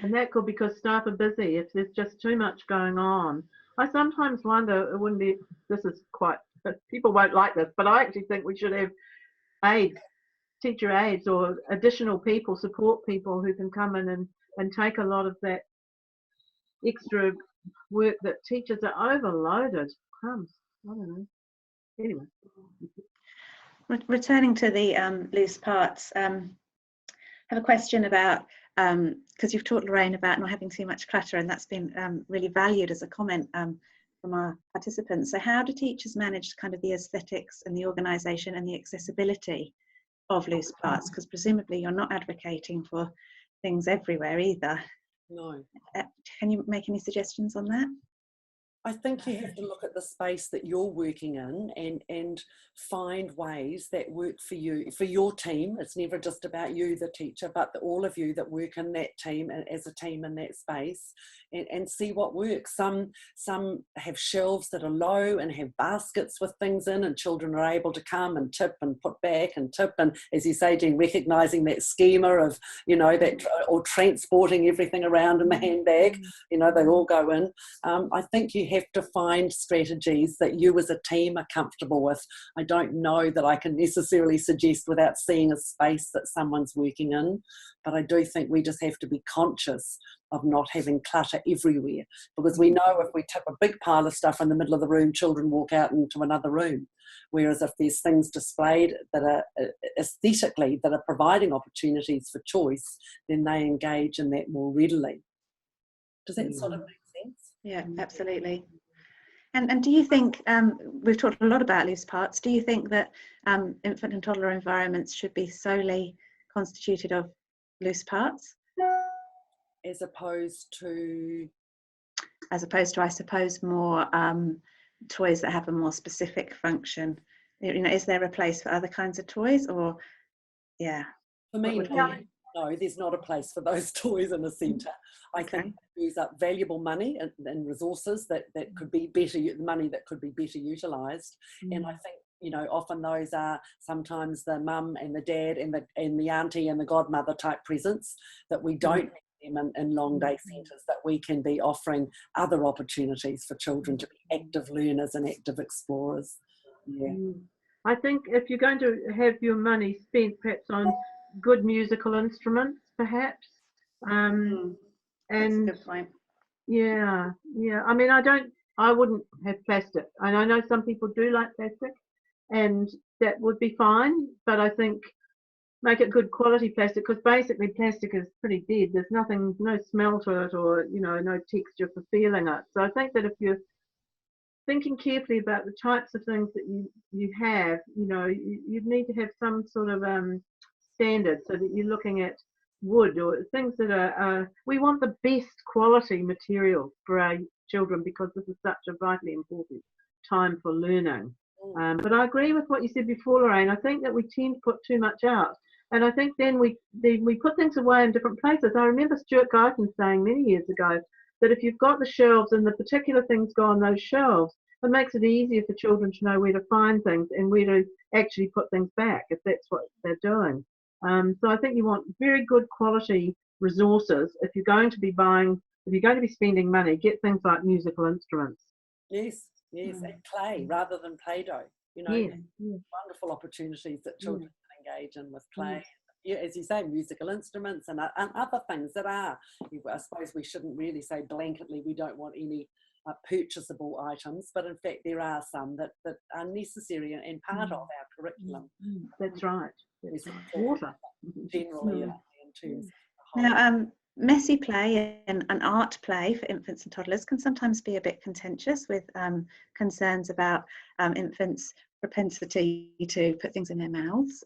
And that could be because staff are busy. If there's just too much going on, I sometimes wonder, it wouldn't be, this is quite, people won't like this, but I actually think we should have aides, teacher aides, or additional people, support people who can come in and take a lot of that extra work that teachers are overloaded. Crumbs, I don't know. Anyway. Returning to the loose parts, I have a question about, because you've talked, Lorraine, about not having too much clutter, and that's been really valued as a comment from our participants. So how do teachers manage kind of the aesthetics and the organisation and the accessibility of loose parts? Because presumably you're not advocating for things everywhere either. no. Can you make any suggestions on that? I think you have to look at the space that you're working in and find ways that work for you, for your team. It's never just about you, the teacher, but all of you that work in that team and as a team in that space, and see what works. Some have shelves that are low and have baskets with things in, and children are able to come and tip and put back and tip. And as you say, Jean, recognising that schema of, that, or transporting everything around in the handbag, they all go in. I think you have to find strategies that you as a team are comfortable with. I don't know that I can necessarily suggest without seeing a space that someone's working in, but I do think we just have to be conscious of not having clutter everywhere, because we know if we tip a big pile of stuff in the middle of the room, children walk out into another room. Whereas if there's things displayed that are aesthetically, that are providing opportunities for choice, then they engage in that more readily. Does that sort of make sense? Yeah, absolutely. And do you think, we've talked a lot about loose parts, do you think that infant and toddler environments should be solely constituted of loose parts? As opposed to, I suppose, more toys that have a more specific function. You know, is there a place for other kinds of toys, or yeah? For me, no, there's not a place for those toys in a centre. I think they use up valuable money and resources that could be better, money that could be better utilised. And I think, you know, often those are sometimes the mum and the dad and the auntie and the godmother type presence that we don't need them in long day centres, that we can be offering other opportunities for children to be active learners and active explorers. Yeah. I think if you're going to have your money spent perhaps on good musical instruments, perhaps. And that's a good point. Yeah. I mean, I wouldn't have plastic. And I know some people do like plastic, and that would be fine. But I think make it good quality plastic, because basically plastic is pretty dead. There's nothing, no smell to it, or, you know, no texture for feeling it. So I think that if you're thinking carefully about the types of things that you have, you know, you'd need to have some sort of standard, so that you're looking at wood or things that are, we want the best quality material for our children, because this is such a vitally important time for learning. But I agree with what you said before, Lorraine. I think that we tend to put too much out, and I think then we put things away in different places. I remember Stuart Guyton saying many years ago that if you've got the shelves and the particular things go on those shelves, it makes it easier for children to know where to find things and where to actually put things back, if that's what they're doing. So I think you want very good quality resources. If you're going to be spending money, get things like musical instruments. Yes, and clay rather than Play-Doh. You know, wonderful opportunities that children can engage in with clay. As you say, musical instruments and other things that are, I suppose we shouldn't really say blanketly we don't want any purchasable items, but in fact there are some that are necessary and part of our curriculum. That's right. Water. Generally, in terms of now, messy play and art play for infants and toddlers can sometimes be a bit contentious, with concerns about infants' propensity to put things in their mouths.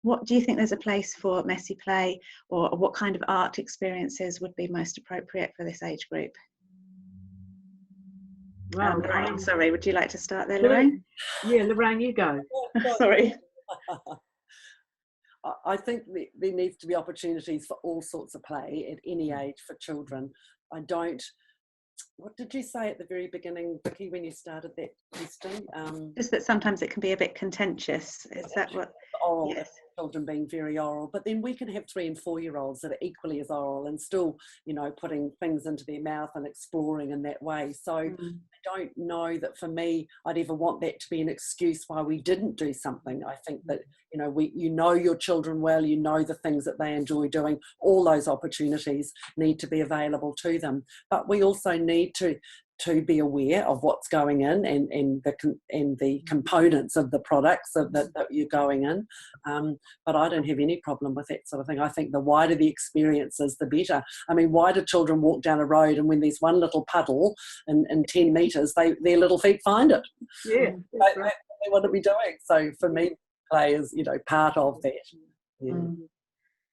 What do you think there's a place for messy play, or what kind of art experiences would be most appropriate for this age group? Wow. Lorraine, sorry, would you like to start there, Lorraine? Yeah, Lorraine, you go. Sorry. I think there needs to be opportunities for all sorts of play at any age for children. What did you say at the very beginning, Vicki, when you started that question? Just that sometimes it can be a bit contentious. Is that what? Oral, yes. Children being very oral, but then we can have 3 and 4 year olds that are equally as oral and still, you know, putting things into their mouth and exploring in that way. So I don't know that for me I'd ever want that to be an excuse why we didn't do something. I think that, you know, you know your children well, you know the things that they enjoy doing. All those opportunities need to be available to them, but we also need to be aware of what's going in and the components of the products that you're going in. But I don't have any problem with that sort of thing. I think the wider the experiences, the better. I mean, why do children walk down a road and when there's one little puddle in 10 metres, their little feet find it? Yeah. That's what they want to be doing. So for me, play is, you know, part of that. Yeah.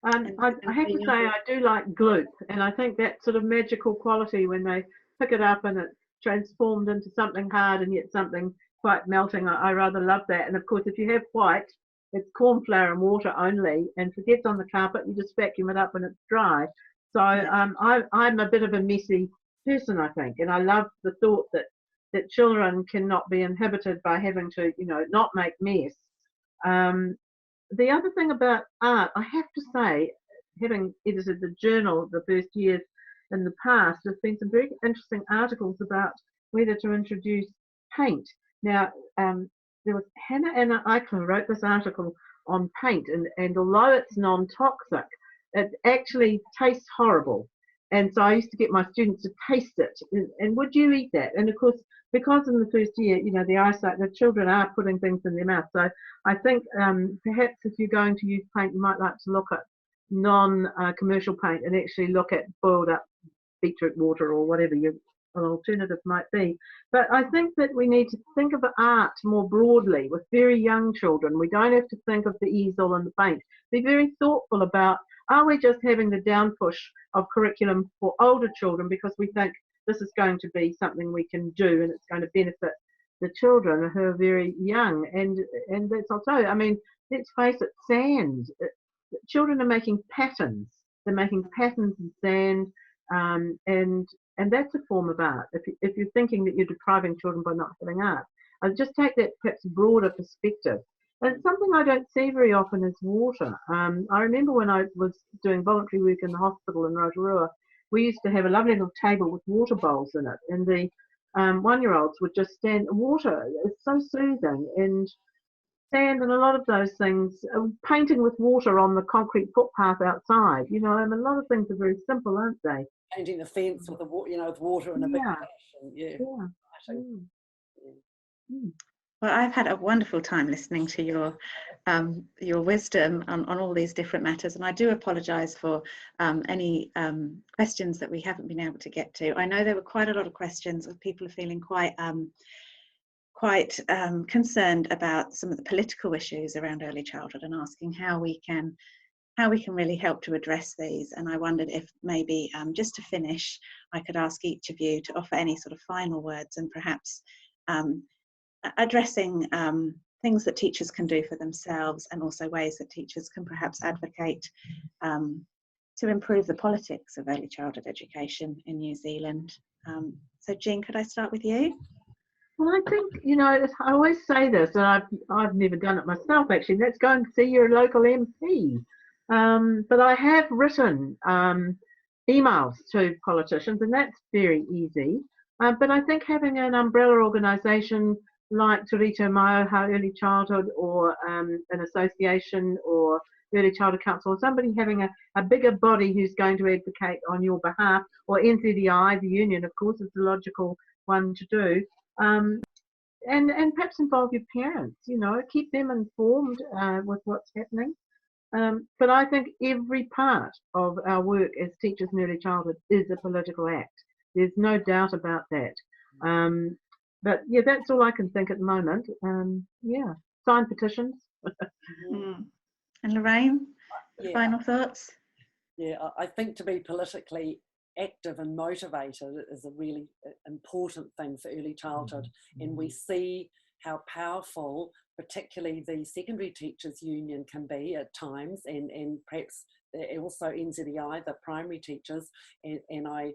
I have to say I do like gloop, and I think that sort of magical quality when they pick it up and it's transformed into something hard and yet something quite melting. I rather love that. And of course, if you have white, it's corn flour and water only, and if it gets on the carpet, you just vacuum it up when it's dry. So I'm a bit of a messy person, I think, and I love the thought that children cannot be inhibited by having to, you know, not make mess. The other thing about art, I have to say, having edited the journal the first years in the past, there's been some very interesting articles about whether to introduce paint. Now, there was Hannah Anna Eichler wrote this article on paint, and although it's non-toxic, it actually tastes horrible. And so I used to get my students to taste it. And would you eat that? And of course, because in the first year, you know, the children are putting things in their mouth. So I think perhaps if you're going to use paint, you might like to look at non-commercial paint and actually look at boiled up beetroot water or whatever you're an alternative might be. But I think that we need to think of art more broadly with very young children. We don't have to think of the easel and the paint. Be very thoughtful about, are we just having the down push of curriculum for older children because we think this is going to be something we can do and it's going to benefit the children who are very young? And that's also, I mean, let's face it, sand. Children are making patterns. They're making patterns in sand, and that's a form of art. If you're thinking that you're depriving children by not having art, I'll just take that perhaps broader perspective. And something I don't see very often is water. I remember when I was doing voluntary work in the hospital in Rotorua, we used to have a lovely little table with water bowls in it, and the 1-year-olds would just stand. Water is so soothing, and sand and a lot of those things, painting with water on the concrete footpath outside, you know, and a lot of things are very simple, aren't they? Painting the fence with the with water and a big passion. Yeah. Well, I've had a wonderful time listening to your wisdom on all these different matters, and I do apologise for any questions that we haven't been able to get to. I know there were quite a lot of questions of people feeling quite concerned about some of the political issues around early childhood and asking how we can really help to address these. And I wondered if maybe just to finish, I could ask each of you to offer any sort of final words and perhaps addressing things that teachers can do for themselves and also ways that teachers can perhaps advocate to improve the politics of early childhood education in New Zealand. So Jean, could I start with you? Well, I think, you know, I always say this, and I've never done it myself actually, let's go and see your local MP. But I have written emails to politicians, and that's very easy. But I think having an umbrella organisation like Te Rito Maoha Early Childhood, or an association or Early Childhood Council, or somebody having a bigger body who's going to advocate on your behalf, or NZEI, the union, of course, is the logical one to do. And perhaps involve your parents, you know, keep them informed with what's happening. But I think every part of our work as teachers in early childhood is a political act. There's no doubt about that. But yeah, that's all I can think at the moment. Yeah, sign petitions. And Lorraine, final thoughts? Yeah, I think to be politically active and motivated is a really important thing for early childhood, and we see how powerful particularly the secondary teachers union can be at times, and perhaps also NZEI, the primary teachers, and I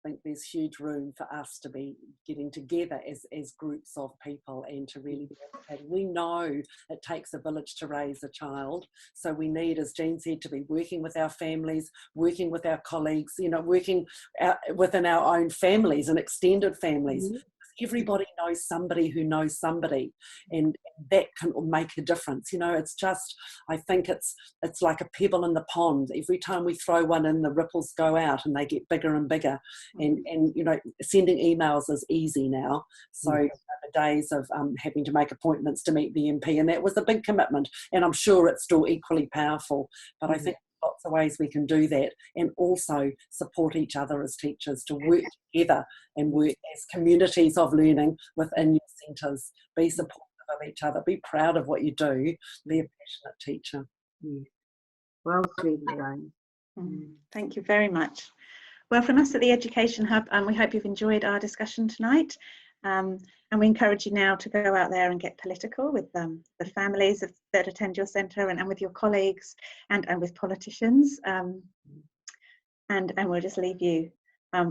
think there's huge room for us to be getting together as groups of people and to really be educated. We know it takes a village to raise a child, so we need, as Jean said, to be working with our families, working with our colleagues, you know, working within our own families and extended families. Everybody knows somebody who knows somebody, and that can make a difference. You know, it's just, I think it's like a pebble in the pond. Every time we throw one in, the ripples go out and they get bigger and bigger. And you know, sending emails is easy now. So the days of having to make appointments to meet the MP, and that was a big commitment, and I'm sure it's still equally powerful. But I think lots of ways we can do that, and also support each other as teachers to work together and work as communities of learning within your centres. Be supportive of each other, be proud of what you do, be a passionate teacher. Well said, Lorraine. Thank you very much. Well, from us at the Education Hub, we hope you've enjoyed our discussion tonight. And we encourage you now to go out there and get political with the families that attend your centre, and with your colleagues and with politicians. And we'll just leave you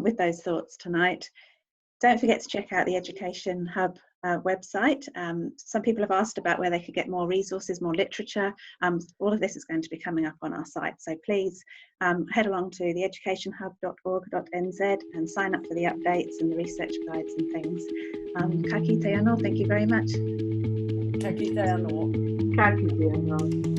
with those thoughts tonight. Don't forget to check out the Education Hub website. Some people have asked about where they could get more resources, more literature. All of this is going to be coming up on our site, so please head along to theeducationhub.org.nz and sign up for the updates and the research guides and things. Ka kite anō, thank you very much. Ka kite anō. Ka kite anō.